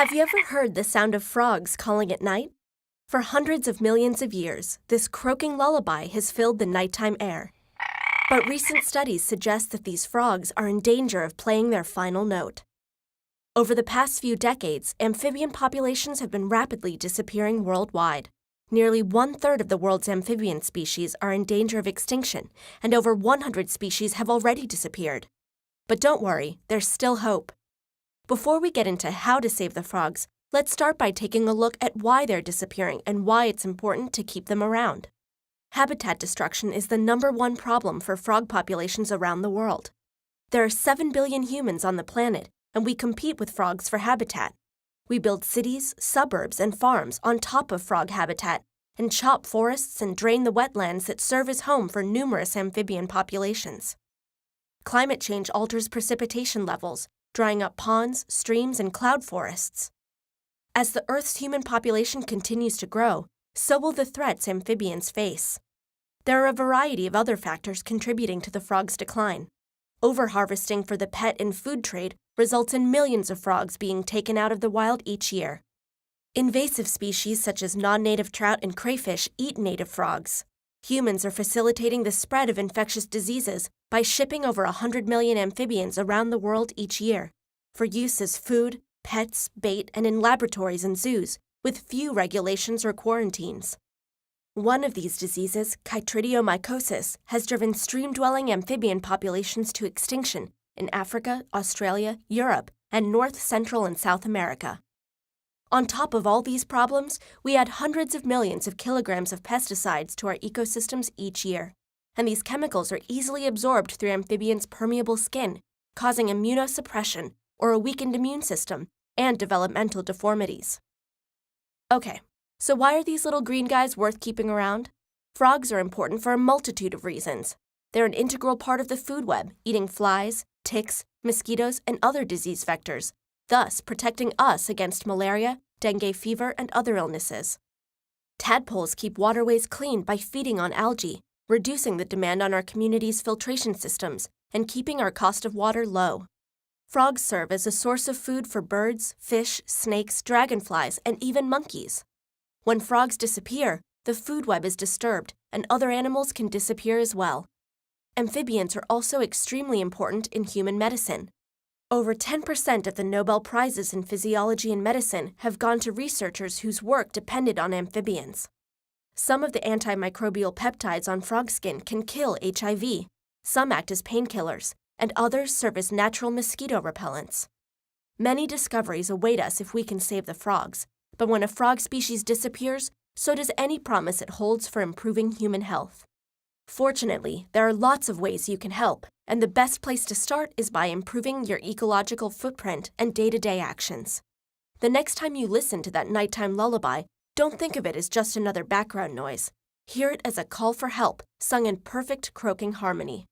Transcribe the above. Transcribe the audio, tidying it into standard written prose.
Have you ever heard the sound of frogs calling at night? For hundreds of millions of years, this croaking lullaby has filled the nighttime air. But recent studies suggest that these frogs are in danger of playing their final note. Over the past few decades, amphibian populations have been rapidly disappearing worldwide. Nearly 1/3 of the world's amphibian species are in danger of extinction, and over 100 species have already disappeared. But don't worry, there's still hope. Before we get into how to save the frogs, let's start by taking a look at why they're disappearing and why it's important to keep them around. Habitat destruction is the #1 problem for frog populations around the world. There are 7 billion humans on the planet, and we compete with frogs for habitat. We build cities, suburbs, and farms on top of frog habitat, and chop forests and drain the wetlands that serve as home for numerous amphibian populations. Climate change alters precipitation levels, drying up ponds, streams, and cloud forests. As the Earth's human population continues to grow, so will the threats amphibians face. There are a variety of other factors contributing to the frog's decline. Overharvesting for the pet and food trade results in millions of frogs being taken out of the wild each year. Invasive species such as non-native trout and crayfish eat native frogs. Humans are facilitating the spread of infectious diseases by shipping over 100 million amphibians around the world each year, for use as food, pets, bait, and in laboratories and zoos, with few regulations or quarantines. One of these diseases, chytridiomycosis, has driven stream-dwelling amphibian populations to extinction in Africa, Australia, Europe, and North, Central, and South America. On top of all these problems, we add hundreds of millions of kilograms of pesticides to our ecosystems each year, and these chemicals are easily absorbed through amphibians' permeable skin, causing immunosuppression or a weakened immune system and developmental deformities. Okay, so why are these little green guys worth keeping around? Frogs are important for a multitude of reasons. They're an integral part of the food web, eating flies, ticks, mosquitoes, and other disease vectors, thus protecting us against malaria, dengue fever, and other illnesses. Tadpoles keep waterways clean by feeding on algae, reducing the demand on our community's filtration systems, and keeping our cost of water low. Frogs serve as a source of food for birds, fish, snakes, dragonflies, and even monkeys. When frogs disappear, the food web is disturbed, and other animals can disappear as well. Amphibians are also extremely important in human medicine. Over 10% of the Nobel Prizes in physiology and medicine have gone to researchers whose work depended on amphibians. Some of the antimicrobial peptides on frog skin can kill HIV, some act as painkillers, and others serve as natural mosquito repellents. Many discoveries await us if we can save the frogs, but when a frog species disappears, so does any promise it holds for improving human health. Fortunately, there are lots of ways you can help, and the best place to start is by improving your ecological footprint and day-to-day actions. The next time you listen to that nighttime lullaby, don't think of it as just another background noise. Hear it as a call for help, sung in perfect croaking harmony.